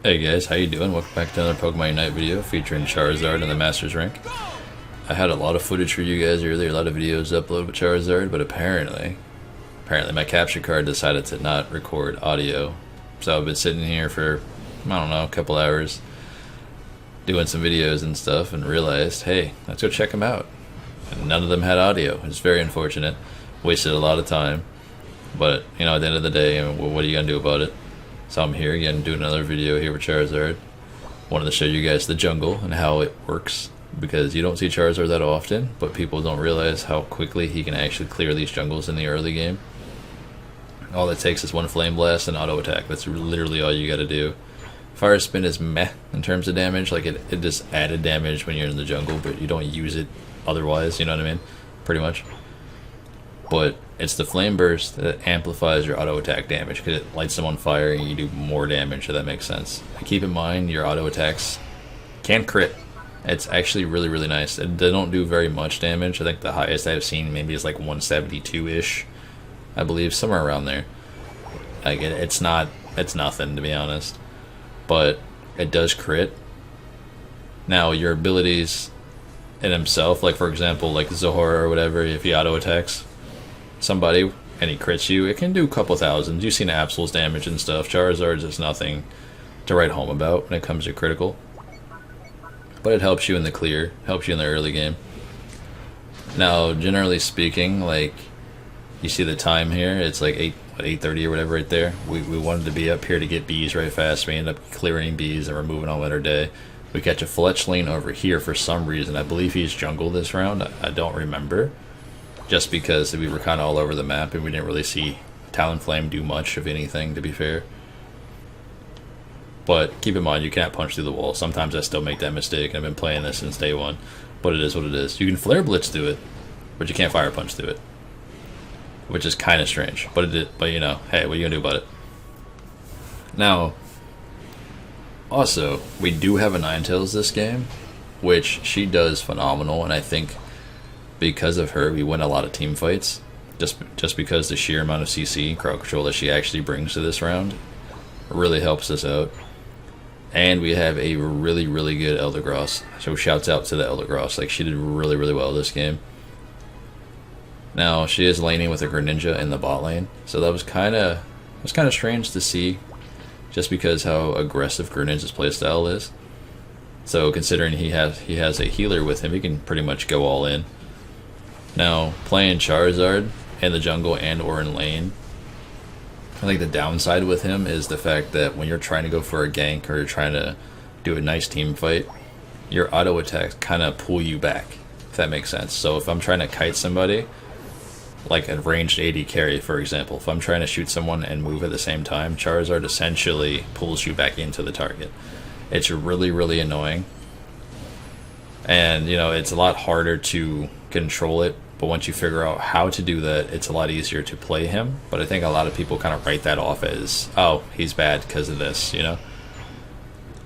Hey guys, how you doing? Welcome back to another Pokemon Unite video featuring Charizard in the Masters rank. I had a lot of footage for you guys earlier, a lot of videos uploaded with Charizard, but apparently my capture card decided to not record audio. So I've been sitting here for, I don't know, a couple hours doing some videos and stuff and realized, hey, let's go check them out. And none of them had audio. It's very unfortunate. Wasted a lot of time. But, you know, at the end of the day, what are you going to do about it? So I'm here again doing another video here with Charizard. Wanted to show you guys the jungle and how it works, because you don't see Charizard that often, but people don't realize how quickly he can actually clear these jungles in the early game. All it takes is one Flame Blast and auto attack. That's literally all you gotta do. Fire Spin is meh in terms of damage, like it just added damage when you're in the jungle, but you don't use it otherwise, you know what I mean? Pretty much. But it's the Flame Burst that amplifies your auto attack damage, because it lights them on fire and you do more damage, if that makes sense. And keep in mind, your auto attacks can crit. It's actually really, really nice. They don't do very much damage. I think the highest I've seen maybe is like 172-ish, I believe, somewhere around there. Like it's nothing, to be honest. But it does crit. Now, your abilities in himself, like for example, like Zohar or whatever, if he auto attacks somebody and he crits you, it can do a couple thousands. You've seen Absol's damage and stuff. Charizard's is nothing to write home about when it comes to critical, but it helps you in the clear, helps you in the early game. Now, generally speaking, like you see the time here, it's like 8:30 or whatever right there. We wanted to be up here to get bees right fast. We end up clearing bees and we're moving on with our day. We catch a Fletchling over here for some reason. I believe he's jungle this round. I don't remember. Just because we were kind of all over the map and we didn't really see Talonflame do much of anything, to be fair. But keep in mind, you can't punch through the wall. Sometimes I still make that mistake, and I've been playing this since day one. But it is what it is. You can Flare Blitz through it, but you can't Fire Punch through it, which is kind of strange. But you know, hey, what are you gonna do about it? Now, also, we do have a Ninetales this game, which she does phenomenal, and I think because of her, we win a lot of team fights, just because the sheer amount of CC and crowd control that she actually brings to this round really helps us out. And we have a really, really good Eldegoss, so shouts out to the Eldegoss. Like, she did really, really well this game. Now, she is laning with a Greninja in the bot lane, so that was kind of strange to see, just because how aggressive Greninja's playstyle is. So considering he has a healer with him, he can pretty much go all in. Now, playing Charizard in the jungle and or in lane, I think the downside with him is the fact that when you're trying to go for a gank or you're trying to do a nice team fight, your auto attacks kind of pull you back, if that makes sense. So if I'm trying to kite somebody, like a ranged AD carry, for example, if I'm trying to shoot someone and move at the same time, Charizard essentially pulls you back into the target. It's really, really annoying. And, you know, it's a lot harder to control it, but once you figure out how to do that, it's a lot easier to play him. But I think a lot of people kind of write that off as, oh, he's bad because of this, you know?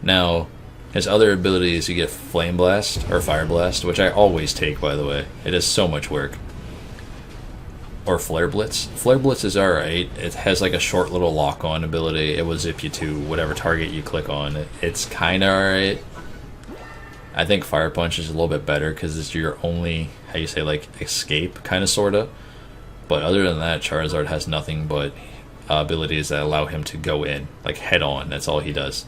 Now, his other abilities, you get Flame Blast or Fire Blast, which I always take, by the way. It is so much work. Or Flare Blitz. Flare Blitz is alright. It has like a short little lock-on ability. It will zip you to whatever target you click on. It's kind of alright. I think Fire Punch is a little bit better because it's your only, how you say, like, escape, kind of, sort of. But other than that, Charizard has nothing but abilities that allow him to go in, like, head on. That's all he does.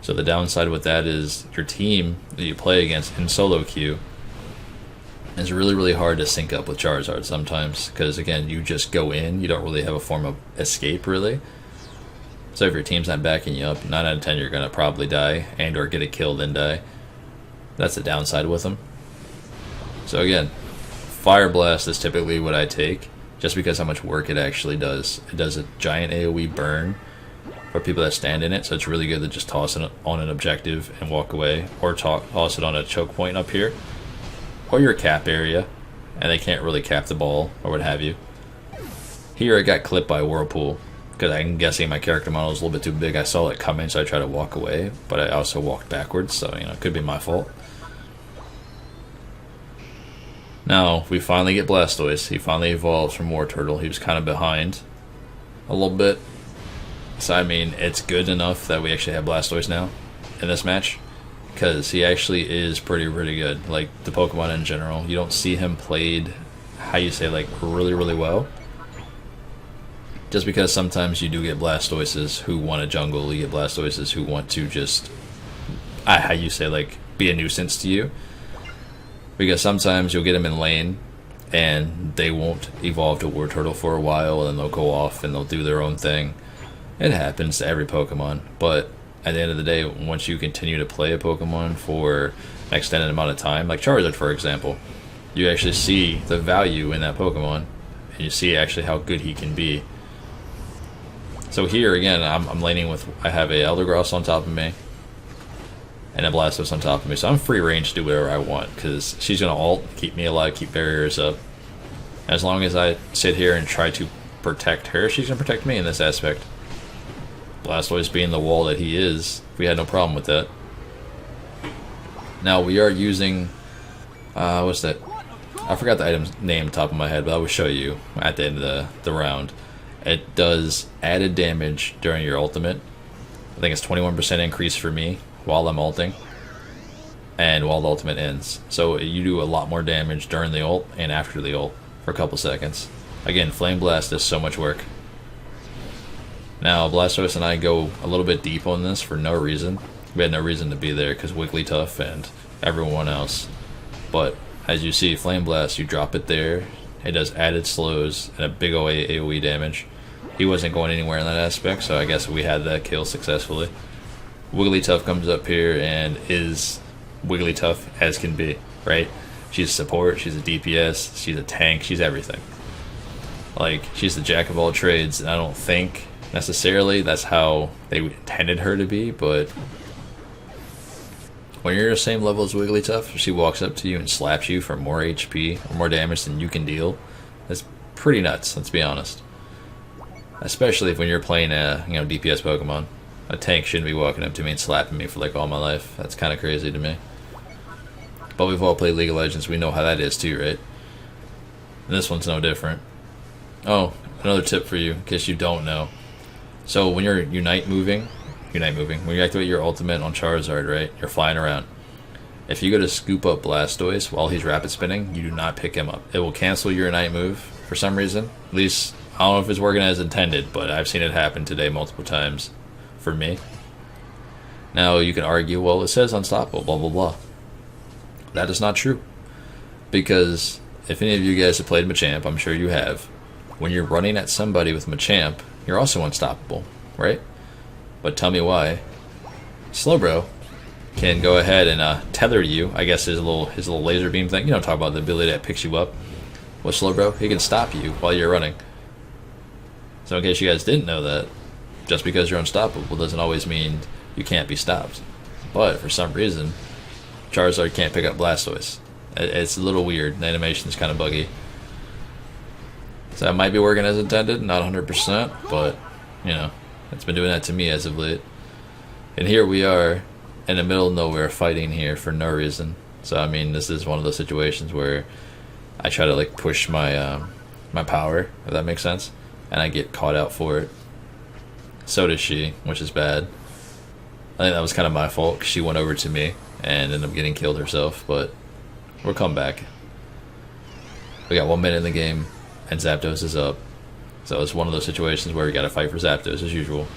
So the downside with that is your team that you play against in solo queue is really, really hard to sync up with Charizard sometimes. Because, again, you just go in. You don't really have a form of escape, really. So if your team's not backing you up, 9 out of 10 you're going to probably die and or get a kill, then die. That's the downside with them. So again, Fire Blast is typically what I take, just because how much work it actually does. It does a giant AoE burn for people that stand in it, so it's really good to just toss it on an objective and walk away, or toss it on a choke point up here, or your cap area, and they can't really cap the ball, or what have you. Here I got clipped by Whirlpool, because I'm guessing my character model is a little bit too big. I saw it coming, so I tried to walk away, but I also walked backwards, so, you know, it could be my fault. Now, we finally get Blastoise. He finally evolves from War Turtle. He was kind of behind a little bit. So I mean, it's good enough that we actually have Blastoise now in this match, because he actually is pretty good. Like, the Pokemon in general, you don't see him played, how you say, like, really well. Just because sometimes you do get Blastoises who want to jungle, you get Blastoises who want to just, how you say, like, be a nuisance to you. Because sometimes you'll get them in lane, and they won't evolve to War Turtle for a while, and then they'll go off and they'll do their own thing. It happens to every Pokemon, but at the end of the day, once you continue to play a Pokemon for an extended amount of time, like Charizard for example, you actually see the value in that Pokemon, and you see actually how good he can be. So here again, I'm laning with, I have a Eldegoss on top of me, and a Blastoise on top of me, so I'm free range to do whatever I want, because she's going to ult, keep me alive, keep barriers up. As long as I sit here and try to protect her, she's going to protect me in this aspect. Blastoise being the wall that he is, we had no problem with that. Now we are using, what's that? I forgot the item's name top of my head, but I will show you at the end of the round. It does added damage during your ultimate. I think it's 21% increase for me while I'm ulting, and while the ultimate ends. So you do a lot more damage during the ult and after the ult for a couple seconds. Again, Flame Blast does so much work. Now, Blastoise and I go a little bit deep on this for no reason. We had no reason to be there because Wigglytuff and everyone else. But, as you see, Flame Blast, you drop it there. It does added slows and a big AoE damage. He wasn't going anywhere in that aspect, so I guess we had that kill successfully. Wigglytuff comes up here and is Wigglytuff as can be, right? She's a support, she's a DPS, she's a tank, she's everything. Like, she's the jack of all trades, and I don't think necessarily that's how they intended her to be, but when you're the same level as Wigglytuff, if she walks up to you and slaps you for more HP or more damage than you can deal, that's pretty nuts, let's be honest. Especially when you're playing a DPS Pokemon. A tank shouldn't be walking up to me and slapping me for like all my life. That's kind of crazy to me. But we've all played League of Legends, we know how that is too, right? And this one's no different. Oh, another tip for you, in case you don't know. So when you're Unite moving, when you activate your ultimate on Charizard, right, you're flying around. If you go to scoop up Blastoise while he's rapid spinning, you do not pick him up. It will cancel your Unite move for some reason. At least, I don't know if it's working as intended, but I've seen it happen today multiple times for me. Now, you can argue, well, it says unstoppable, blah, blah, blah. That is not true. Because if any of you guys have played Machamp, I'm sure you have, when you're running at somebody with Machamp, you're also unstoppable, right? But tell me why. Slowbro can go ahead and tether you. I guess his little laser beam thing. You know, talk about the ability that picks you up. Well, Slowbro, he can stop you while you're running. So in case you guys didn't know that, just because you're unstoppable doesn't always mean you can't be stopped. But for some reason, Charizard can't pick up Blastoise. It's a little weird. The animation's kind of buggy. So that might be working as intended, not 100%, but, you know, it's been doing that to me as of late. And here we are in the middle of nowhere fighting here for no reason. So, I mean, this is one of those situations where I try to, like, push my my power, if that makes sense, and I get caught out for it. So does she, which is bad. I think that was kind of my fault, 'cause she went over to me and ended up getting killed herself, but we'll come back. We got 1 minute in the game, and Zapdos is up. So it's one of those situations where we gotta fight for Zapdos as usual.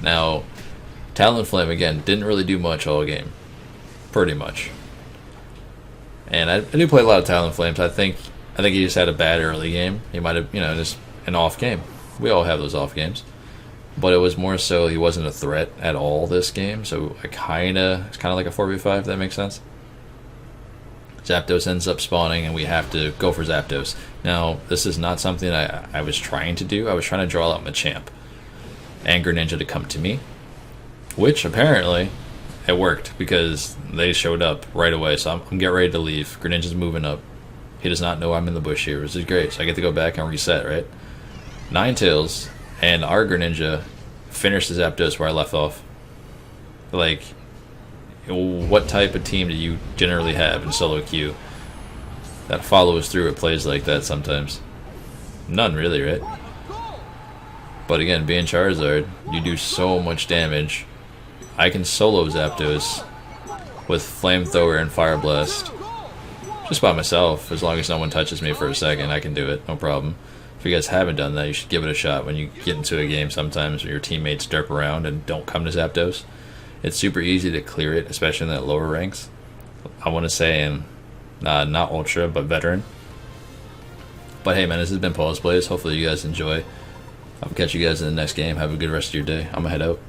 Now, Talonflame, again, didn't really do much all game. Pretty much. And I do play a lot of Talonflames. I think he just had a bad early game. He might have, just an off game. We all have those off games. But it was more so he wasn't a threat at all this game. So it's kind of like a 4v5, if that makes sense. Zapdos ends up spawning, and we have to go for Zapdos. Now, this is not something I was trying to do. I was trying to draw out Machamp and Greninja to come to me, which apparently it worked because they showed up right away. So I'm getting ready to leave. Greninja's moving up. He does not know I'm in the bush here, which is great. So I get to go back and reset, right? Ninetales and our Greninja finished the Zapdos where I left off. Like, what type of team do you generally have in solo queue that follows through at plays like that sometimes? None, really, right? But again, being Charizard, you do so much damage. I can solo Zapdos with Flamethrower and Fire Blast just by myself. As long as no one touches me for a second, I can do it, no problem. If you guys haven't done that, you should give it a shot when you get into a game sometimes where your teammates derp around and don't come to Zapdos. It's super easy to clear it, especially in the lower ranks. I want to say in, not Ultra, but Veteran. But hey man, this has been Pawseplays. Hopefully you guys enjoy. I'll catch you guys in the next game. Have a good rest of your day. I'm gonna head out.